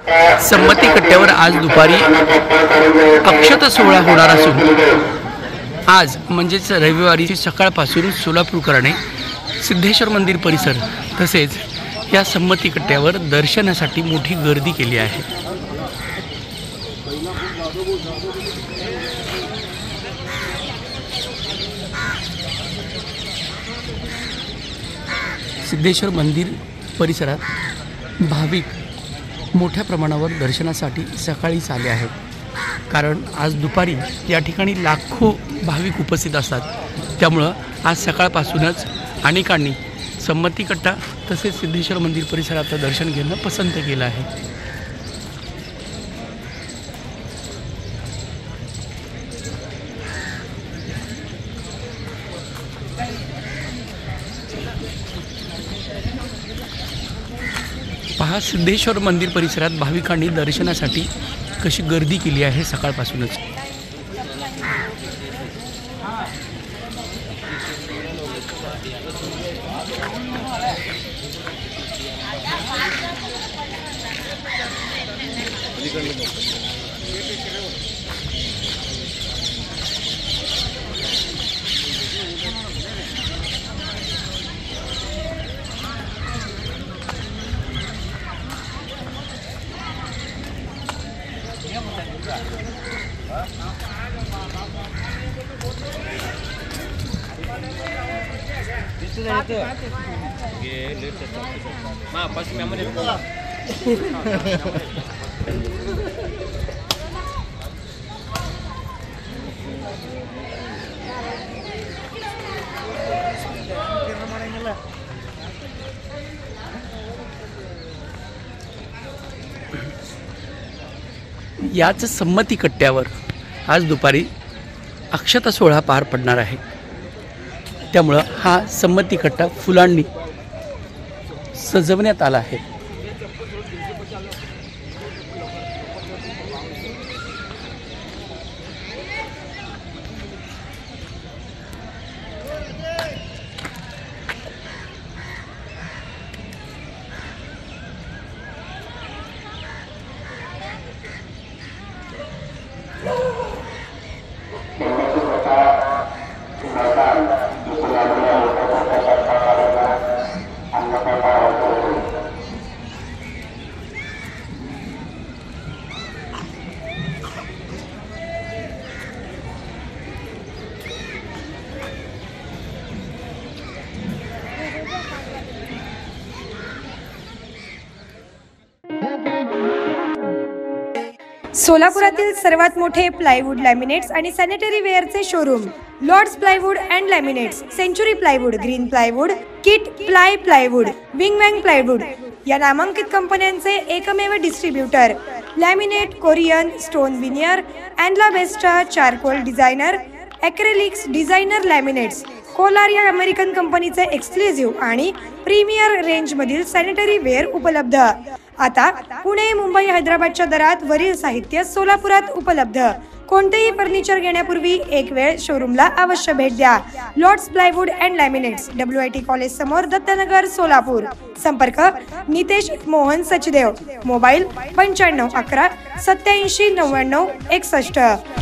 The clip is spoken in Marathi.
संमती कट्ट्यावर आज दुपारी अक्षता सोहळा होणार असून आज म्हणजेच रविवारी सकाळपासून सोलापूरकरांनी सिद्धेश्वर मंदिर परिसर तसेच या संमती कट्ट्यावर दर्शनासाठी मोठी गर्दी केली आहे। सिद्धेश्वर मंदिर परिसरात भाविक मोठ्या प्रमाणावर दर्शनासाठी सकाळीच आले आहेत, कारण आज दुपारी या ठिकाणी लाखो भाविक उपस्थित असतात। त्यामुळं आज सकाळपासूनच अनेकांनी संमती कट्टा तसेच सिद्धेश्वर मंदिर परिसरात दर्शन घेणं पसंत केलं आहे। पहा, सिद्धेश्वर मंदिर परिसरात भाविकांनी दर्शनासाठी कशी गर्दी केली आहे सकाळपासूनच। याच संमती कट्ट्यावर आज दुपारी अक्षता सोहळा पार पडणार आहे। त्यामुळं हा संमती कट्टा फुलांनी सजवण्यात आला आहे। सोलापुरातील सर्वात मोठे प्लायवूड लॅमिनेट्स आणि सॅनिटरी वेअरचे showroom Lords plywood and laminates, century plywood, green plywood, kit plywood, wing wang plywood या नामांकित कंपन्यांचे एकमेव distributor. Laminate, Corian, stone veneer, अँडला बेस्टा, charcoal designer, acrylics designer laminates, कोलार या अमेरिकन कंपनीचे एक्सक्लुझिव्ह आणि प्रीमियर रेंजमधील सॅनिटरी वेअर उपलब्ध। आता पुणे, मुंबई, हैदराबादच्या दरात वरील साहित्य सोलापुरात उपलब्ध। कोणतेही फर्निचर घेण्यापूर्वी एक वेळ शोरूमला अवश्य भेट द्या। Lords plywood and laminates, WIT college समोर, दत्तनगर, सोलापूर। संपर्क नितेश मोहन सचदेव, मोबाईल 95 11 87 99 61।